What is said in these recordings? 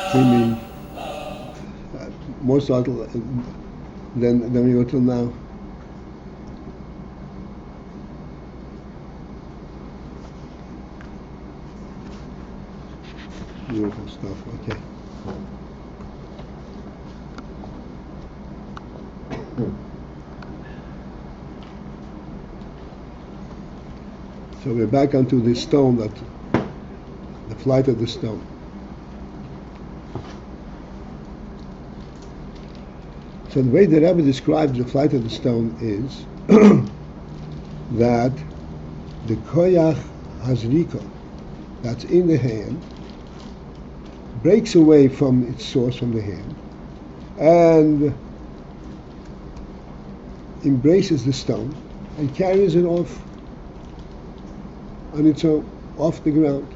extremely more subtle than we were till now. Beautiful stuff. Okay. So we're back onto the stone, that the flight of the stone. So the way the Rebbe describes the flight of the stone is that the koyach hazrika that's in the hand breaks away from its source from the hand and embraces the stone and carries it off on its own, off the ground.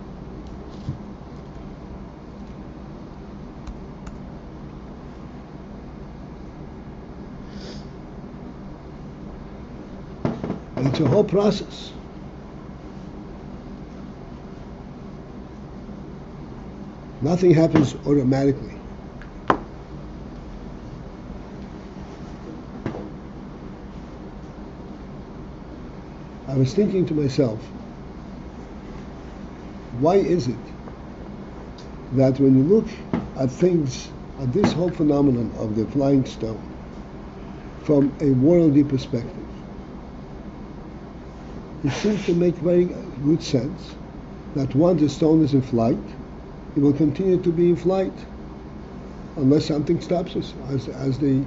And it's a whole process. Nothing happens automatically. I was thinking to myself, why is it that when you look at things, at this whole phenomenon of the flying stone, from a worldly perspective, it seems to make very good sense that once the stone is in flight, it will continue to be in flight unless something stops us, as the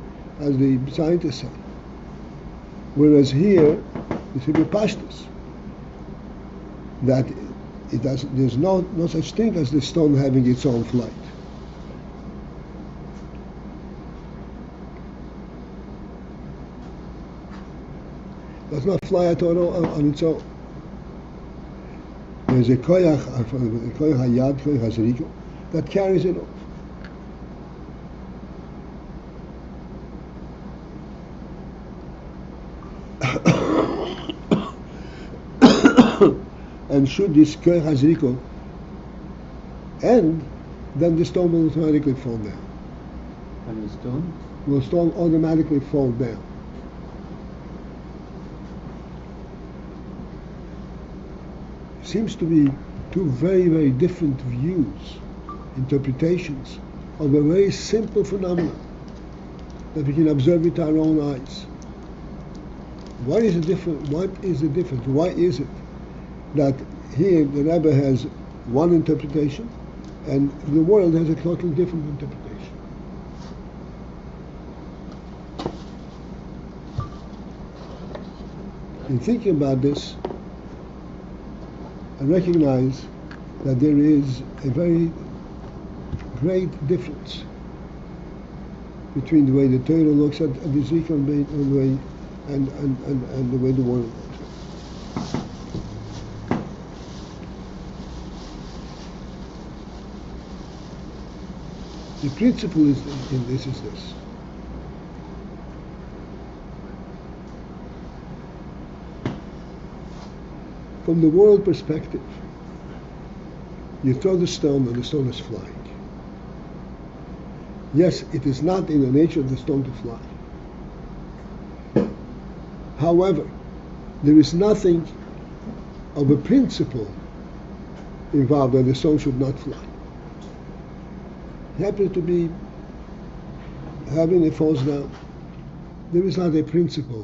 scientists say. Whereas here, it should be pashtus, that there's no such thing as the stone having its own flight. It does not fly at all on its own. There's a koyach hayad, koyach hazrika, that carries it off. And should this koyach hazrika end, then the stone will automatically fall down. And the stone? Will stone automatically fall down. Seems to be two very, very different views, interpretations of a very simple phenomenon that we can observe with our own eyes. What is the difference? What is the difference? Why is it that here the Rebbe has one interpretation and the world has a totally different interpretation? In thinking about this, I recognize that there is a very great difference between the way the Torah looks at the Zikr and the way and the way the world looks at it. The principle in this is this. From the world perspective, you throw the stone and the stone is flying. Yes, it is not in the nature of the stone to fly. However, there is nothing of a principle involved that the stone should not fly. It happens to be having it falls down. There is not a principle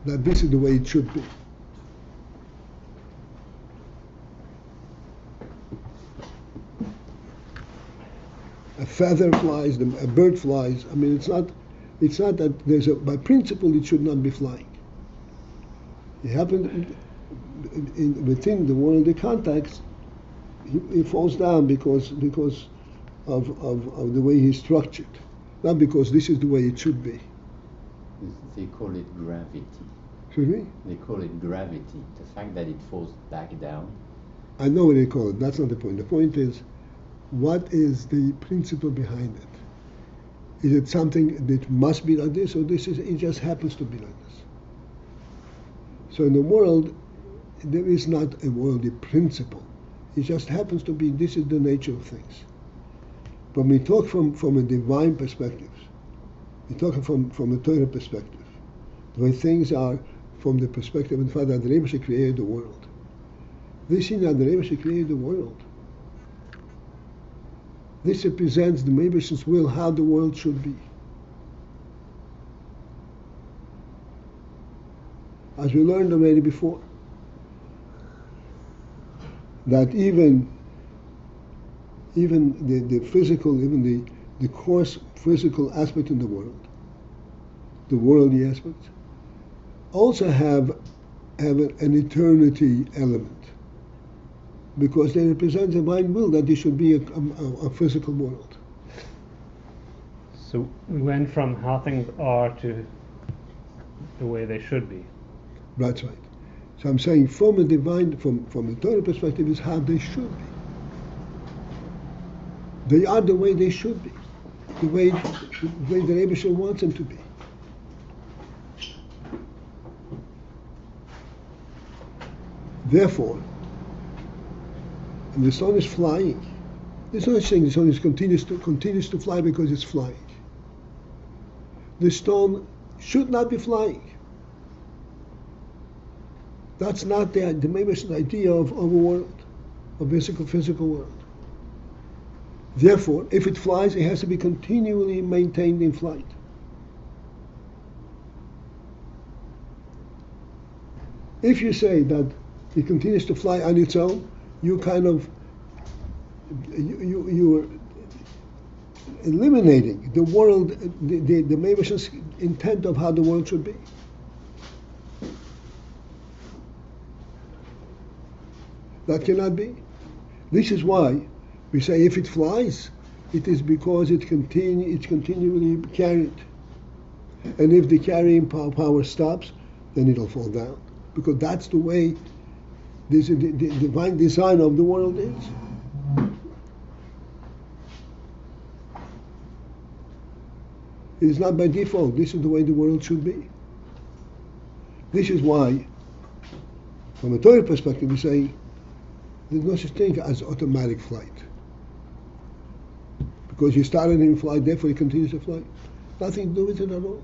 that this is the way it should be. A feather flies, a bird flies. I mean, it's not that there's by principle it should not be flying. It happened within the worldly context. He falls down because of the way he's structured, not because this is the way it should be. They call it gravity. Excuse me? They call it gravity. The fact that it falls back down. I know what they call it. That's not the point. The point is, what is the principle behind it? Is it something that must be like this, or it just happens to be like this? So in the world, there is not a worldly principle. It just happens to be, this is the nature of things. But we talk from a divine perspective. We talk from a Torah perspective. The way things are from the perspective of the fact that the REBBE created the world. This is that the REBBE created the world. This represents the Rebbe's will, how the world should be. As we learned already before, that even the physical, even the coarse physical aspect in the worldly aspects, also have an eternity element, because they represent the divine will that there should be a physical world. So we went from how things are to the way they should be. That's right. So I'm saying from a divine, from a Torah perspective, is how they should be. They are the way they should be, the way the Rebbe wants them to be. Therefore, and the sun is flying. There's no saying the sun continues to fly because it's flying. The stone should not be flying. That's not the Rebbe's idea of a world, a physical world. Therefore, if it flies, it has to be continually maintained in flight. If you say that it continues to fly on its own, you're eliminating the world, the Rebbe's intent of how the world should be. That cannot be. This is why we say if it flies, it is because it's continually carried. And if the carrying power stops, then it'll fall down. Because that's the way the divine design of the world is. It is not by default. This is the way the world should be. This is why, from a Torah perspective, we say there's no such thing as automatic flight. Because you started in flight, therefore it continues to fly. Nothing to do with it at all.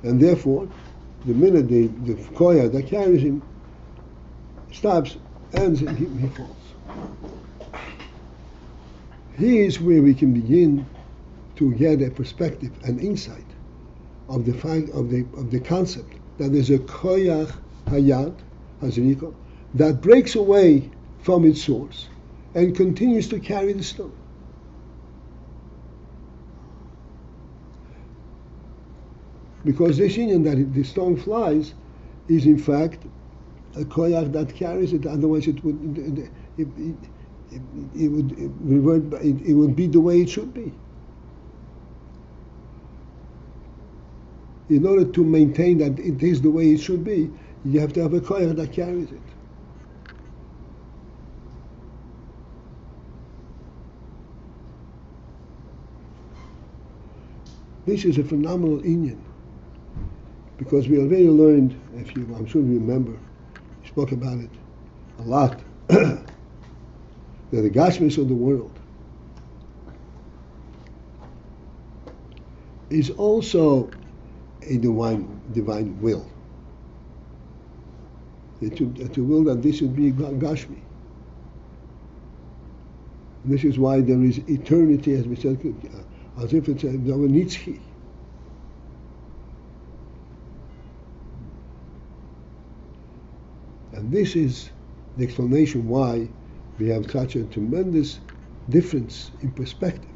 And therefore, the minute the koya that carries him stops, ends, and he falls. Here is where we can begin to get a perspective, an insight of the fact of the concept that there's a koyach hayad hazriko that breaks away from its source and continues to carry the stone. Because this union that the stone flies is in fact a koyach that carries it. Otherwise, it would revert. It would be the way it should be. In order to maintain that it is the way it should be, you have to have a koyach that carries it. This is a phenomenal inyan, because we already learned, I'm sure you remember, we spoke about it a lot, that the gashmis of the world is also a divine will. It's a will that this should be gashmi. And this is why there is eternity, as we said, as if it's a nitzchi. And this is the explanation why we have such a tremendous difference in perspective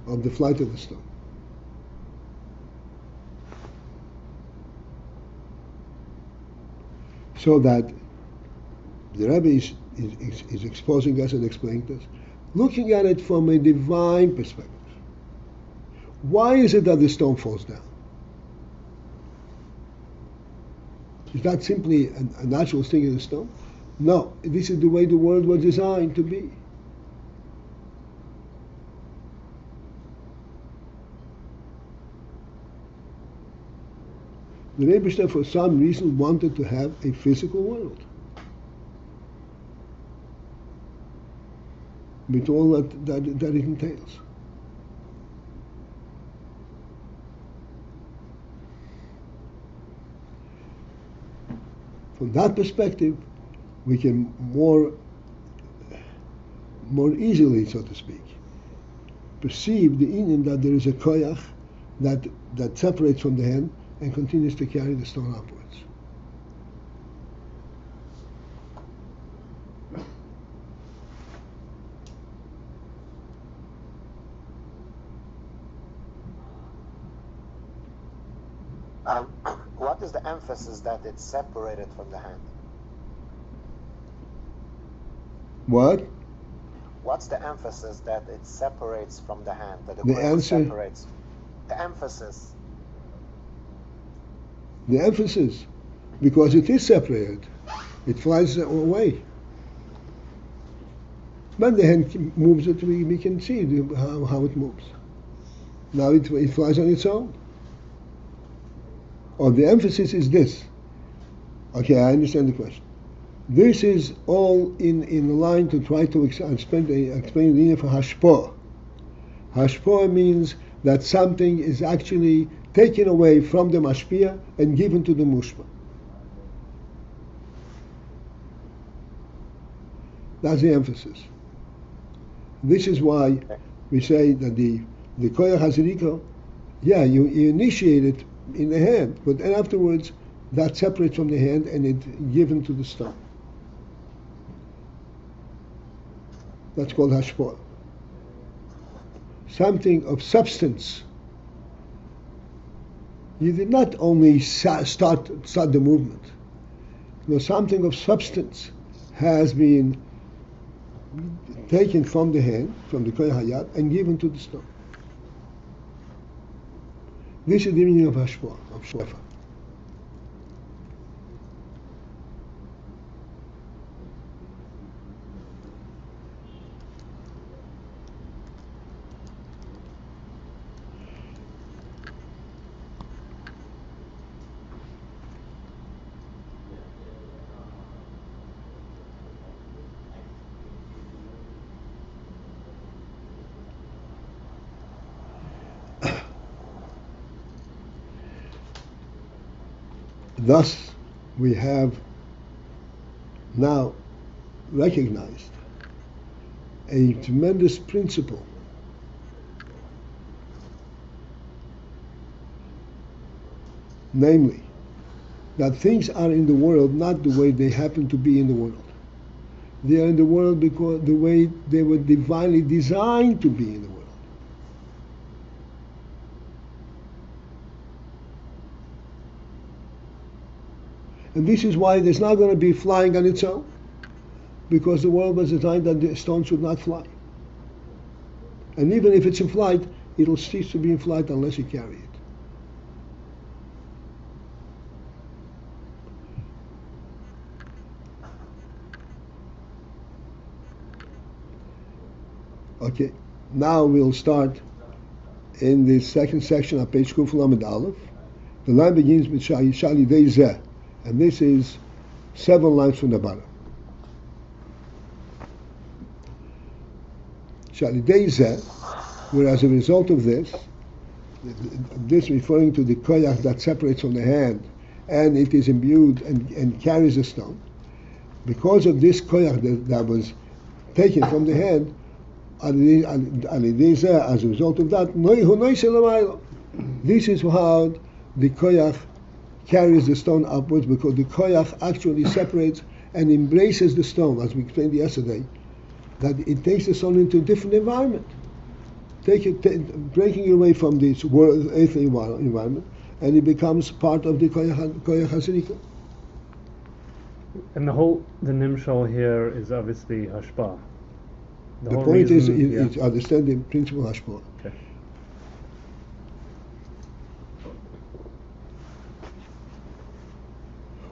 of the flight of the stone. So that the Rebbe is exposing us and explaining to us, looking at it from a divine perspective. Why is it that the stone falls down? Is that simply a natural thing in the stone? No, this is the way the world was designed to be. The Rebbe for some reason wanted to have a physical world with all that it entails. From that perspective, we can more easily, so to speak, perceive the inyan that there is a koyach that separates from the hand and continues to carry the stone upwards. What is the emphasis that it's separated from the hand? What? What's the emphasis that it separates from the hand? That The answer. separates. The emphasis. The emphasis, because it is separated, it flies away. When the hand moves it, we can see how it moves. Now it flies on its own. Or the emphasis is this. Okay, I understand the question. This is all in line to try to explain the meaning for hashpah. Hashpah means that something is actually taken away from the mashpia and given to the mushpa. That's the emphasis. This is why we say that the koyach haziriko, you initiate it in the hand, but then afterwards that separates from the hand and it's given to the stone. That's called hashpah. Something of substance. You did not only start the movement. No, something of substance has been taken from the hand, from the koyach hayat, and given to the stone. This is the meaning of hashpah, of shefa. Thus, we have now recognized a tremendous principle, namely, that things are in the world not the way they happen to be in the world. They are in the world because the way they were divinely designed to be in the world. And this is why there's not going to be flying on its own, because the world was designed that the stone should not fly. And even if it's in flight, it'll cease to be in flight unless you carry it. Okay, now we'll start in the second section of page Kuf Lamed Aleph. The line begins with she-al-yedayzeh. And this is 7 lines from the bottom. She-al-yedayzeh, where as a result of this referring to the koyach that separates from the hand, and it is imbued and carries the stone. Because of this koyach that was taken from the hand, al-yedayzeh, as a result of that, this is how the koyach carries the stone upwards, because the koyach actually separates and embraces the stone, as we explained yesterday, that it takes the stone into a different environment, breaking it away from this world, earthly environment, and it becomes part of the koyach hazirika. And the nimshal here is obviously hashpah. The point is understand the principle of hashpah. Okay.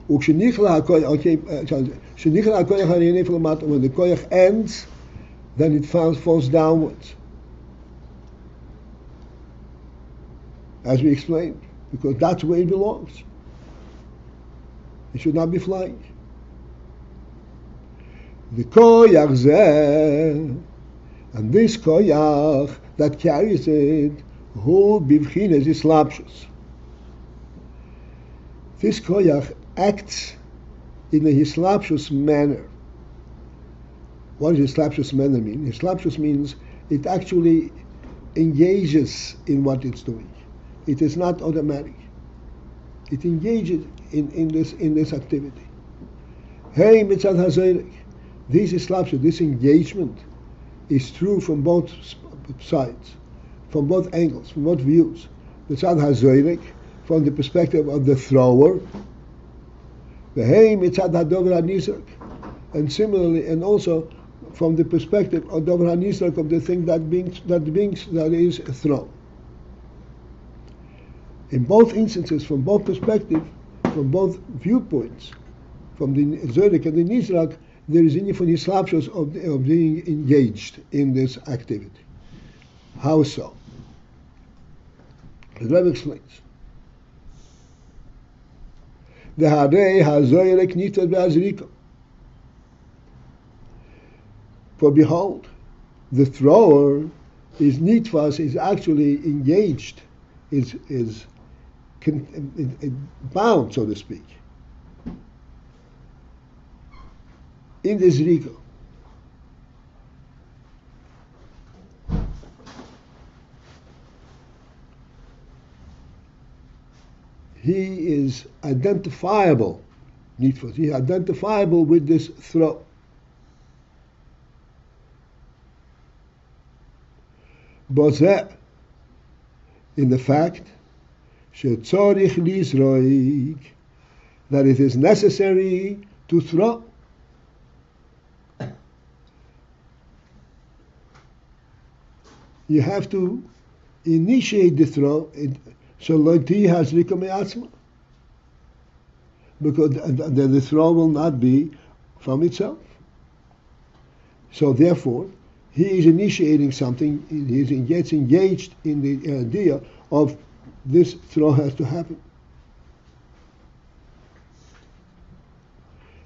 When the koyach ends, then it falls downwards, as we explained, because that's where it belongs. It should not be flying. The koyach zeh, and this koyach that carries it, who bivchines islapshus. This koyach acts in a hislapshus manner. What does hislapshus manner mean? Hislapshus means it actually engages in what it's doing. It is not automatic. It engages in this activity. Hey mitzad hazoyrek. This hislapshus, this engagement, is true from both sides, from both angles, from both views. Mitzad hazoyrek, from the perspective of the thrower, and similarly, and also from the perspective of Dover HaNizrak, of the thing that is thrown. In both instances, from both perspectives, from both viewpoints, from the Zorik and the Nizrak, there is infinite hislapshus of being engaged in this activity. How so? The Rebbe explains. The harei hazoyrek nitzad be'azrika. For behold, the thrower is nitfas, is actually engaged, is bound, so to speak, in the zrika. He is identifiable, nitfas. He is identifiable with this throw. Bozeh, in the fact shetzorich lizroik, that it is necessary to throw. You have to initiate the throw. Shaloti has atzmi, because the throw will not be from itself. So therefore, he is initiating something. He gets engaged in the idea of this throw has to happen.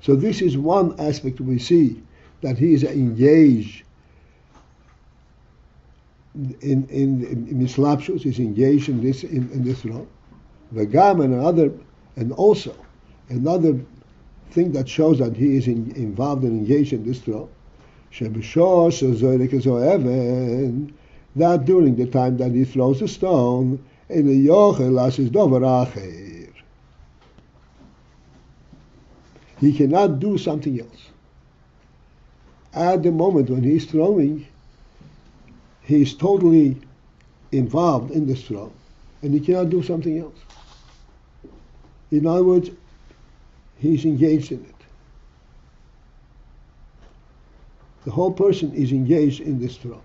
So this is one aspect we see, that he is engaged in mislapshus. He's engaged in this throw. V'gam, and also another thing that shows that he is involved and engaged in this throw. That during the time that he throws the stone, he cannot do something else. At the moment when he's throwing, he's totally involved in this throw, and he cannot do something else. In other words, he's engaged in it. The whole person is engaged in this throw.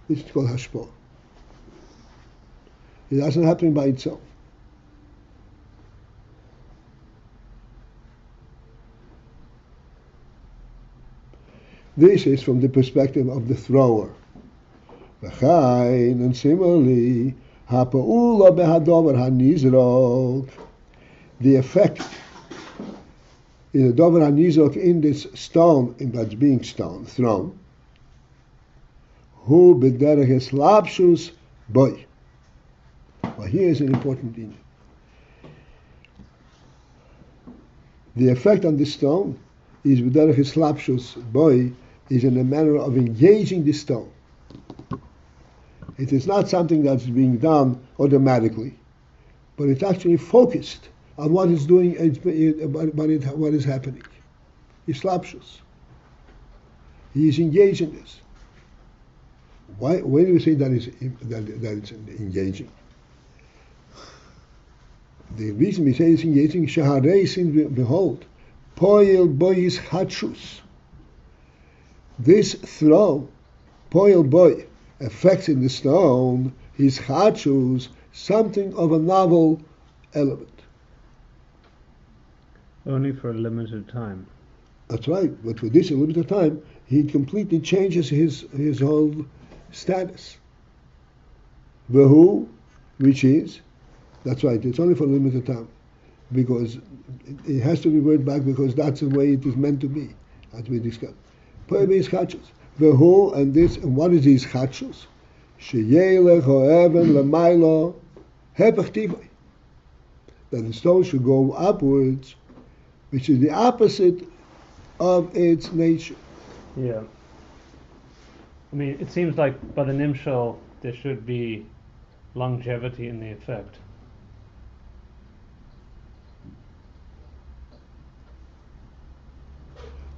This is called hashpah. It doesn't happen by itself. This is from the perspective of the thrower. And similarly, the effect in the dover hanizok, in this stone, in that's being thrown, who b'derech hislapshus boy. Well, here is an important thing. The effect on the stone is b'derech hislapshus boy, is in a manner of engaging the stone. It is not something that's being done automatically, but it's actually focused on what it's doing, what is happening. Hislapshus. He is engaged in this. Why do you say that it's engaging? The reason we say it's engaging, shaharei sin, behold, poil boy hatshus. This throw, poil boy, affects in the stone, his hatshus, something of a novel element. Only for a limited time. That's right, but for this limited time, he completely changes his whole status. Vehu, which is, that's right, it's only for a limited time. because it has to revert back because that's the way it is meant to be, as we discussed. Poebe ischachus. Vehu, and this, and what is these chachus? Sheyelech ho'even lemailo hepech tivoi. That the stone should go upwards, which is the opposite of its nature. Yeah. I mean, it seems like by the nimshal there should be longevity in the effect.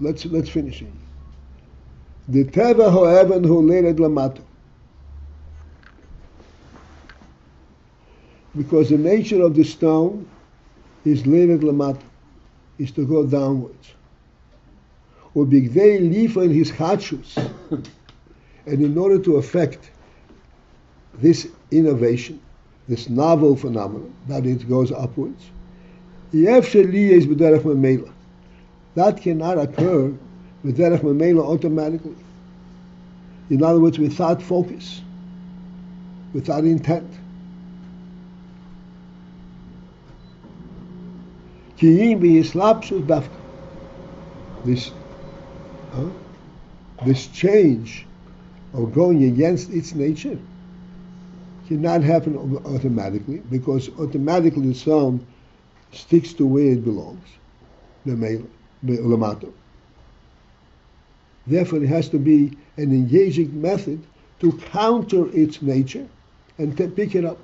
Let's finish it. The teva ho'even hu lered lamato. Because the nature of the stone is lered lamato, is to go downwards. Ubigdei lifen his chachus. And in order to affect this innovation, this novel phenomenon, that it goes upwards, that cannot occur with derech mamela automatically. In other words, without focus, without intent. This change of going against its nature cannot happen automatically, because automatically the sound sticks to where it belongs, the male, the lamato. Therefore, it has to be an engaging method to counter its nature and to pick it up.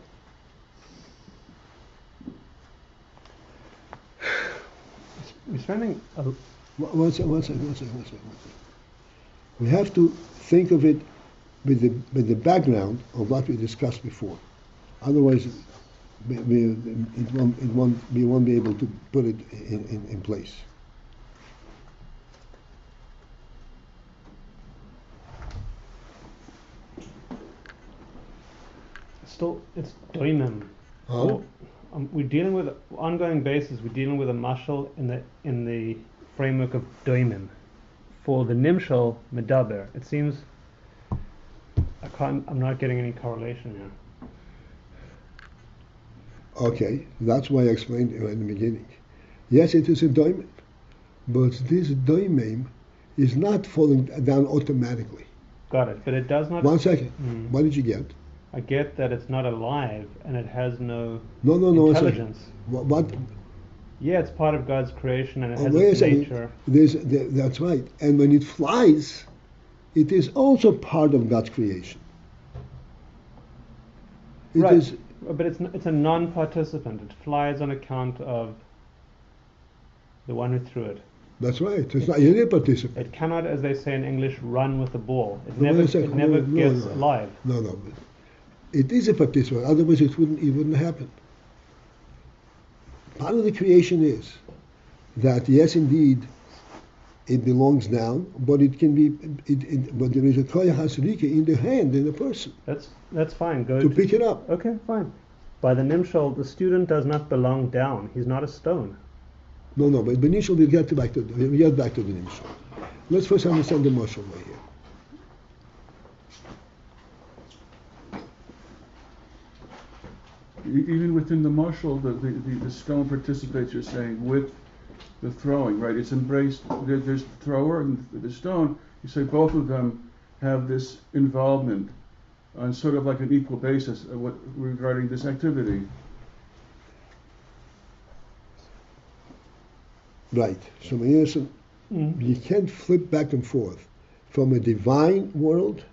We're spending a One second. We have to think of it with the background of what we discussed before. Otherwise, we won't be able to put it in place. Still, it's doimim. Huh? We're dealing with ongoing basis. We're dealing with a mashal in the framework of doimim. For the nimshal medaber, it seems I'm not getting any correlation here. Okay, that's why I explained in the beginning. Yes, it is a doimim, but this doimim is not falling down automatically. Got it, but it does not. 1 second. What did you get? I get that it's not alive and it has no No. intelligence. What? Yeah, it's part of God's creation and it has Wait a its second. nature. That's right. And when it flies, it is also part of God's creation. It Right. is- But it's a non-participant. It flies on account of the one who threw it. That's right. It's not. You're a participant. It cannot, as they say in English, run with the ball. It No, never, wait a second. it never No. gets alive. No. But it is a participant. Otherwise, it wouldn't happen. Part of the creation is that yes, indeed, it belongs down, but it can be. But there is a koyach hasrika in the hand, in the person, That's fine. Go to pick it up. Okay, fine. By the nimshal, the student does not belong down. He's not a stone. No. But initially, we'll get back to the initial. Let's first understand the marshal right here. Even within the marshal, the stone participates, you're saying, with the throwing, right? It's embraced. There's the thrower and the stone. You say both of them have this involvement on sort of like an equal basis regarding this activity. Right. So, you can't flip back and forth from a divine world,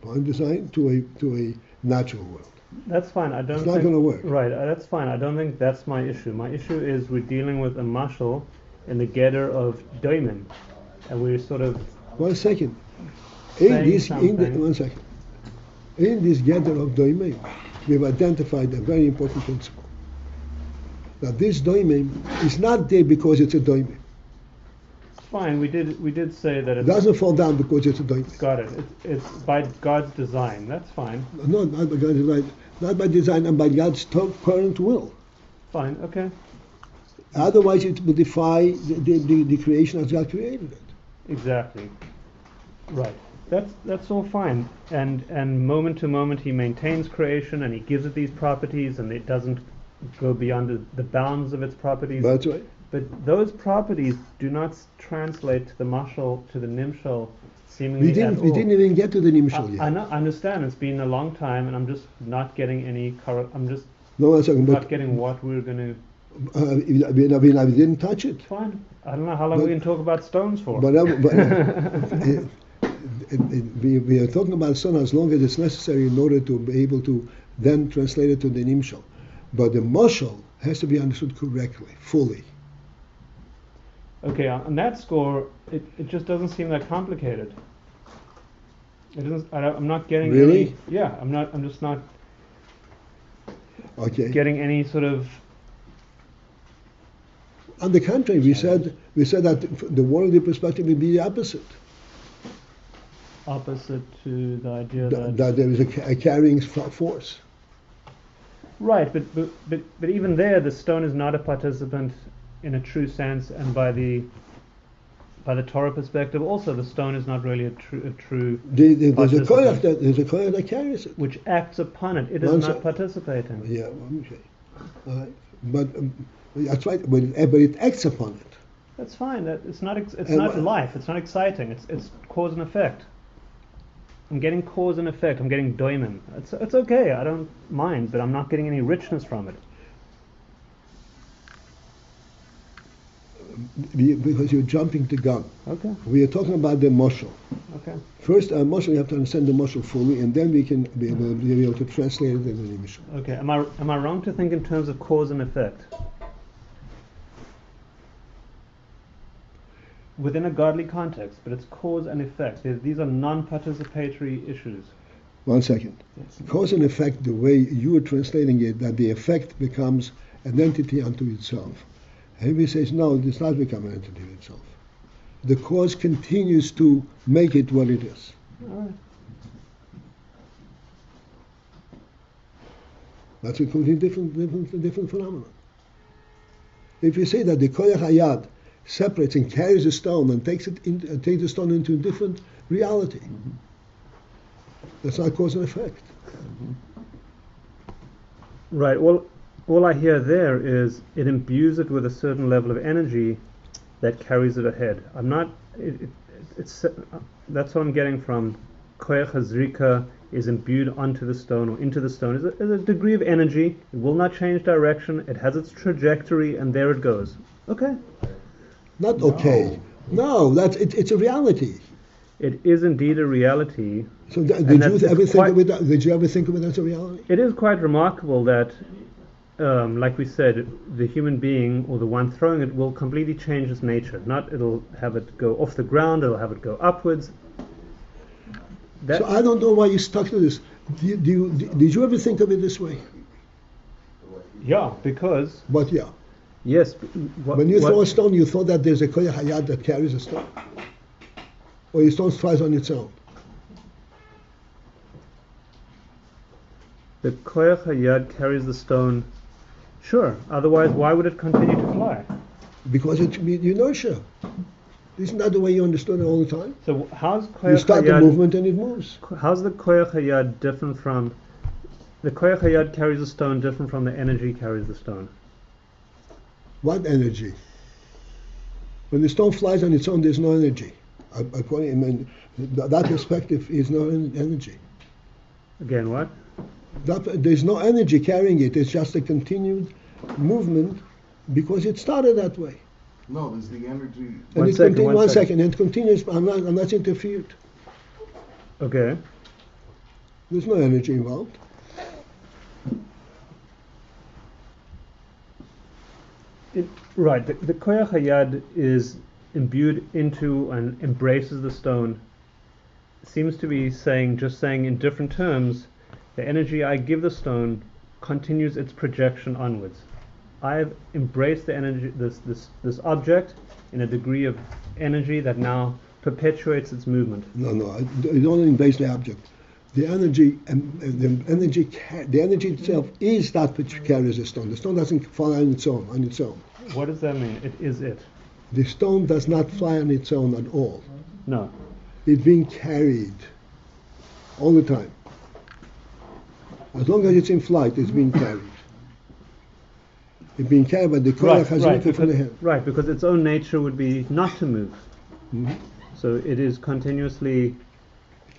divine design, to a natural world. That's fine. I don't. It's not think- going to work. Right. That's fine. I don't think that's my issue. My issue is we're dealing with a mashal in the gather of doimim, and we're sort of 1 second. saying something. 1 second. In this gather of doimim, we've identified a very important principle. That this doimim is not there because it's a doimim. Fine. We did say that It it's doesn't fall down because it's a doimim. got it. It's by God's design. That's fine. No, not by God's design. Not by design and by God's current will. Fine. Okay. Otherwise, it will defy the creation as God created it. Exactly. Right. That's all fine. And moment to moment he maintains creation and he gives it these properties and it doesn't go beyond the bounds of its properties. That's right. But those properties do not translate to the mashal, to the nimshal, seemingly We didn't even get to the nimshal yet. I know, I understand. It's been a long time, and I'm just not getting any. I'm just No, that's okay, not getting what we're going to. I didn't touch it. Fine. I don't know how long we can talk about stones for. But we are talking about stone as long as it's necessary in order to be able to then translate it to the nimshal. But the mashal has to be understood correctly, fully. Okay, on that score, it just doesn't seem that complicated. It doesn't. I'm not getting Really? any. Yeah, I'm not. I'm just not Okay. getting any sort of. On the contrary, we said that the worldly perspective would be the opposite to the idea that there is a carrying force. Right, but even there, the stone is not a participant in a true sense, and by the Torah perspective, also the stone is not really a true. There's a participant, koyach that carries it. which acts upon it. It is not participating. Yeah, okay. All right. But that's right. But it acts upon it. That's fine. It's not life. It's not exciting. It's cause and effect. I'm getting cause and effect. I'm getting doimim. It's okay. I don't mind, but I'm not getting any richness from it. Because you're jumping the gun. Okay. We are talking about the mashal. Okay. First, mashal, you have to understand the mashal fully, and then we can be able to translate it into the mashal. Okay. Am I wrong to think in terms of cause and effect? Within a godly context, but it's cause and effect. These are non-participatory issues. 1 second. Yes. Cause and effect, the way you are translating it, that the effect becomes an entity unto itself. And he says, no, it does not become an entity in itself. The cause continues to make it what it is. All right. That's a completely different phenomenon. If you say that the koyach hayad separates and carries a stone and takes the stone into a different reality, that's not cause and effect. Right. Well, all I hear there is it imbues it with a certain level of energy that carries it ahead. I'm not. It's that's what I'm getting from koyach hazrika is imbued onto the stone or into the stone. Is a degree of energy. It will not change direction. It has its trajectory, and there it goes. Okay. Not okay. No, it's a reality. It is indeed a reality. So did you ever think of it as a reality? It is quite remarkable that, like we said, the human being or the one throwing it will completely change its nature. It'll have it go off the ground. It'll have it go upwards. So I don't know why you stuck to this. Did you ever think of it this way? Yeah, because. But yeah. Yes. When you throw a stone, you thought that there's a koyach hayad that carries a stone, or your stone flies on its own. The koyach hayad carries the stone. Sure. Otherwise, why would it continue to fly? Because it's inertia. Isn't that the way you understood it all the time? So how's koyach You start hayad, the movement and it moves. How's the koyach hayad different from? The koyach hayad carries the stone different from the energy carries the stone. What energy? When the stone flies on its own, there's no energy. That perspective is no energy. Again, what? There's no energy carrying it. It's just a continued movement because it started that way. No, there's the energy. And one second, and it continues. I'm not interfered. Okay. There's no energy involved. Right. The koyach hayad is imbued into and embraces the stone. Seems to be saying in different terms, the energy I give the stone continues its projection onwards. I've embraced the energy, this object, in a degree of energy that now perpetuates its movement. No, you don't embrace the object. The energy itself is that which carries the stone. The stone doesn't fly on its own. What does that mean? It is it. The stone does not fly on its own at all. No. It's being carried all the time. As long as it's in flight, it's being carried. It's being carried by the koyach hazrika from the hand. Right, because its own nature would be not to move. Mhm. So it is continuously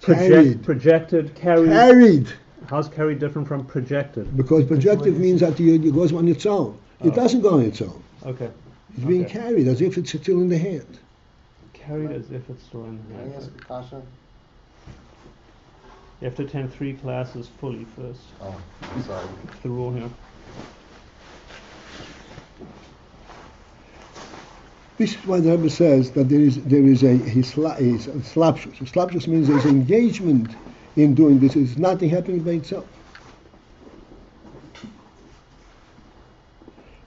Carried. projected, carried. Carried. How's carried different from projected? Because projective means that it goes on its own. It doesn't go on its own. Okay. It's being carried as if it's still in the hand. Carried as if it's still in the Can I hand. ask a question? You have to attend 3 classes fully first. Oh, sorry. That's the rule here. This is why the Rebbe says that there is a slapshus. Slapshus means there's engagement in doing this. It's nothing happening by itself.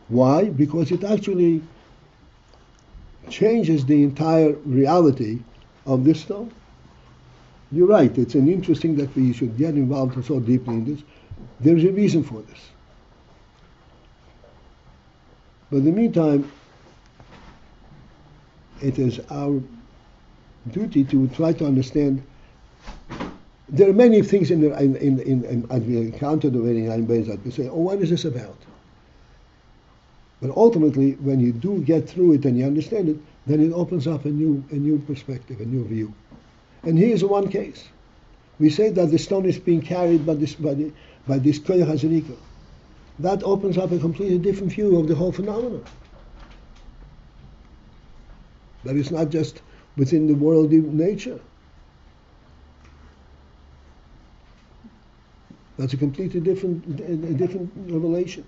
Why? Because it actually changes the entire reality of this stone. You're right, it's an interesting that we should get involved so deeply in this. There's a reason for this. But in the meantime, it is our duty to try to understand. There are many things as we encountered already in AYIN Beis that we say, oh, what is this about? But ultimately, when you do get through it and you understand it, then it opens up a new perspective, a new view. And here's one case. We say that the stone is being carried by this koyach hazrika. That opens up a completely different view of the whole phenomenon. That it's not just within the world of nature. That's a completely different revelation.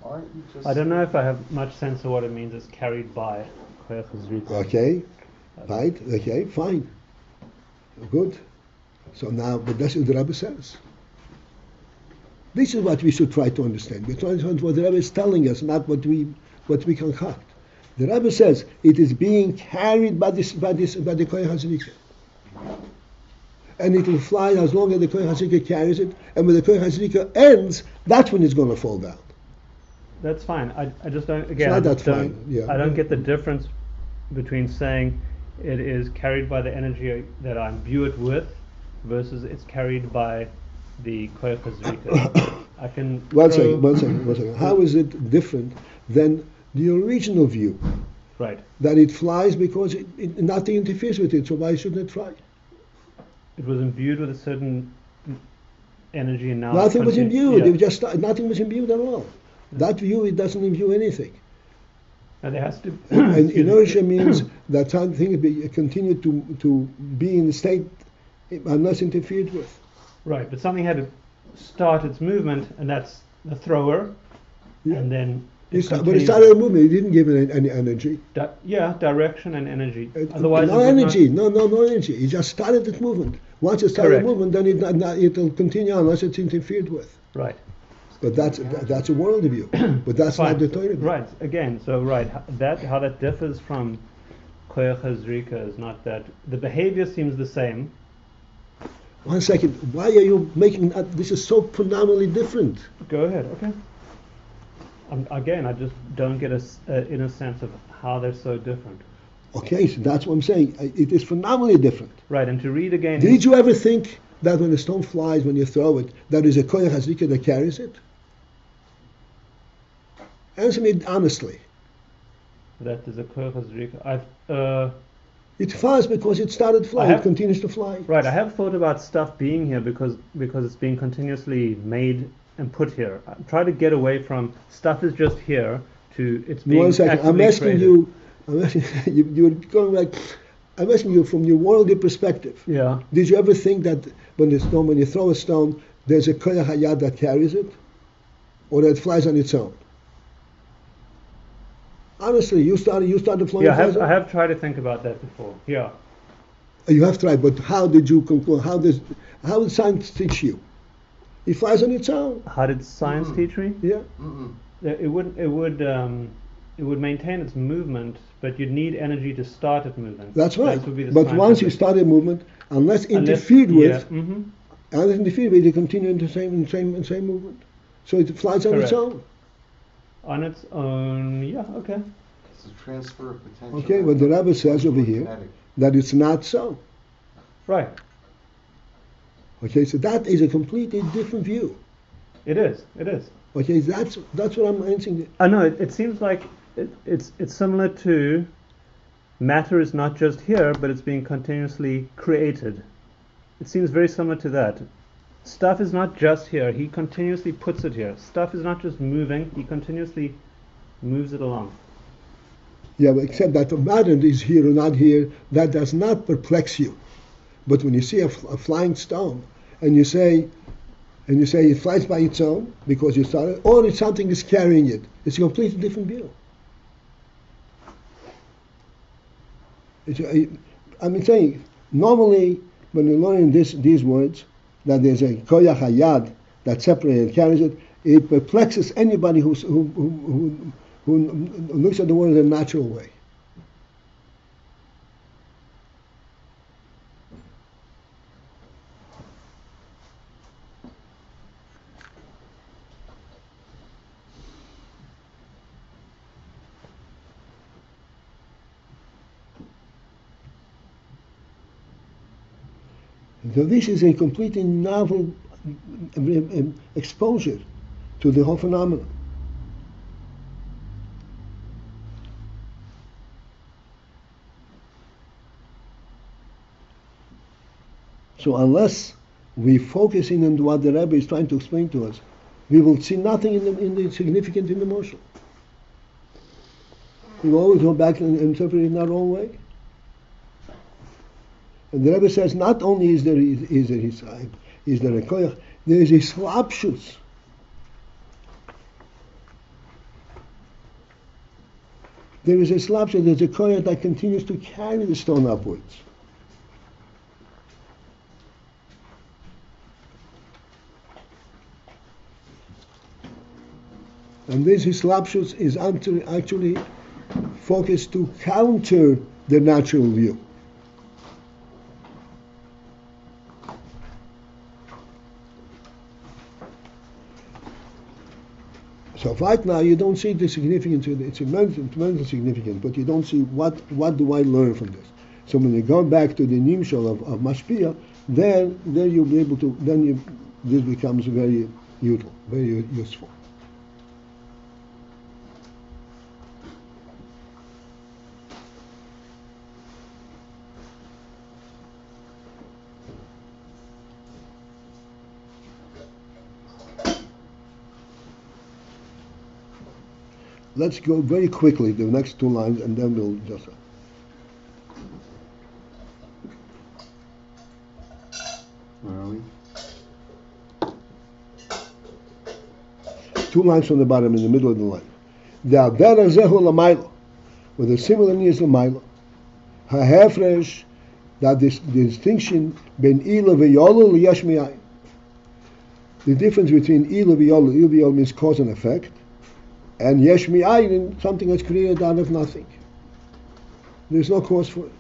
Aren't you just I don't know if I have much sense of what it means. It's carried by koyach hazrika. Okay, right? Okay, fine. Good. So now, but that's what the Rebbe says. This is what we should try to understand. We're trying to understand what the Rebbe is telling us, not what we concoct. The Rebbe says it is being carried by the koyach hazrika, and it will fly as long as the koyach hazrika carries it. And when the koyach hazrika ends, that's when it's going to fall down. That's fine. I just don't. Again, not I that just don't. fine, yeah. I don't get the difference between saying it is carried by the energy that I imbue it with, versus it's carried by the koyach hazrika. I can. One second. How is it different than the original view? Right. That it flies because nothing interferes with it, so why shouldn't it fly? It was imbued with a certain energy, and now Nothing was imbued. Yeah. It just nothing was imbued at all. That view, it doesn't imbue anything. And there has to. And inertia means that something continue to be in the state unless interfered with. Right, but something had to start its movement, and that's the thrower, Yeah. and then. But it started a movement. It didn't give it any energy. Direction and energy. No Otherwise, energy. No energy. It just started its movement. Once it started Correct. movement, then it'll continue unless it's interfered with. Right. But that's a worldview. But that's Fine. not the Torah. Right. Again, so how that differs from koyach hazrika is not that the behavior seems the same. 1 second. Why are you making this is so phenomenally different? Go ahead. Okay. Again, I just don't get a inner sense of how they're so different. Okay, so that's what I'm saying. It is phenomenally different. Right, and to read again. Did you ever think that when a stone flies, when you throw it, that is a koyach hazrika that carries it? Answer me honestly. That is a koyach hazrika. It flies because it started flying. It continues to fly. Right, I have thought about stuff being here because it's being continuously made and put here. I try to get away from stuff is just here to it's being. 1 second. I'm asking you. You're going like. I'm asking you from your worldly perspective. Yeah. Did you ever think that when you throw a stone, there's a koyach hayad that carries it, or that it flies on its own? Honestly, you started flying. Yeah, I have tried to think about that before. Yeah. You have tried, but how did you conclude? How did science teach you? It flies on its own. How did science teach me? Yeah. It would maintain its movement, but you'd need energy to start its movement. That's right. That would be the But once you scientific- start a movement, unless interfered with, mm-hmm. you continue in the same movement. So it flies on its Correct. own. On its own, yeah, okay. It's a transfer of potential. Okay, but the Rebbe says over here Kinetic. that it's not so. Right. Okay, so that is a completely different view. It is. It is. Okay, that's what I'm answering. I know. It seems like it's similar to matter is not just here, but it's being continuously created. It seems very similar to that. Stuff is not just here. He continuously puts it here. Stuff is not just moving. He continuously moves it along. Yeah, but except that the matter is here or not here, that does not perplex you. But when you see a flying stone, and you say it flies by its own because you started, or it's something is carrying it, it's a completely different view. I'm saying normally when you learn these words that there's a koyach hayad that separates and carries it, it perplexes anybody who looks at the world in a natural way. So this is a completely novel exposure to the whole phenomenon. So unless we focus in on what the Rebbe is trying to explain to us, we will see nothing in the significant in the motion. We will always go back and interpret it in our own way. And the Rebbe says not only is there a koyach, there is a slapshus. There is a slapshus, there's a koyach that continues to carry the stone upwards. And this slapshus is actually focused to counter the natural view. So right now you don't see the significance. It's tremendously significant, but you don't see what do I learn from this. So when you go back to the nimshal of mashpia, then you'll be able to. This becomes very useful, very useful. Let's go very quickly to the next two lines, and then we'll just. Where are we? 2 lines from the bottom, in the middle of the line. The AYIN lamaylo, with a similar is lamaylo. Ha'hefresh, that this distinction ben ila v'yolo liyesh mi'ayin. The difference between ila v'yolo means cause and effect, and yesh mi'ayin, something that's created out of nothing. There's no cause for it.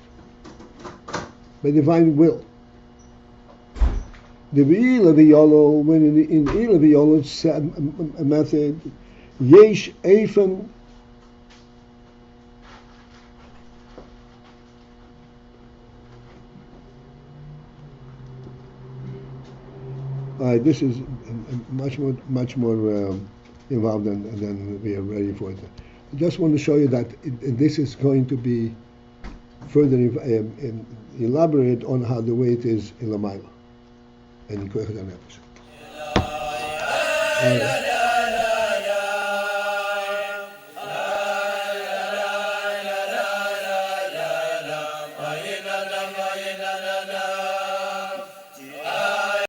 By divine will. The v'ila v'yolo, when in ila v'yolo it's a method, yesh eifem, this is much more involved than we are ready for it. I just want to show you that this is going to be further elaborate on how the way it is in Lamayla and in Koyach HaNefesh.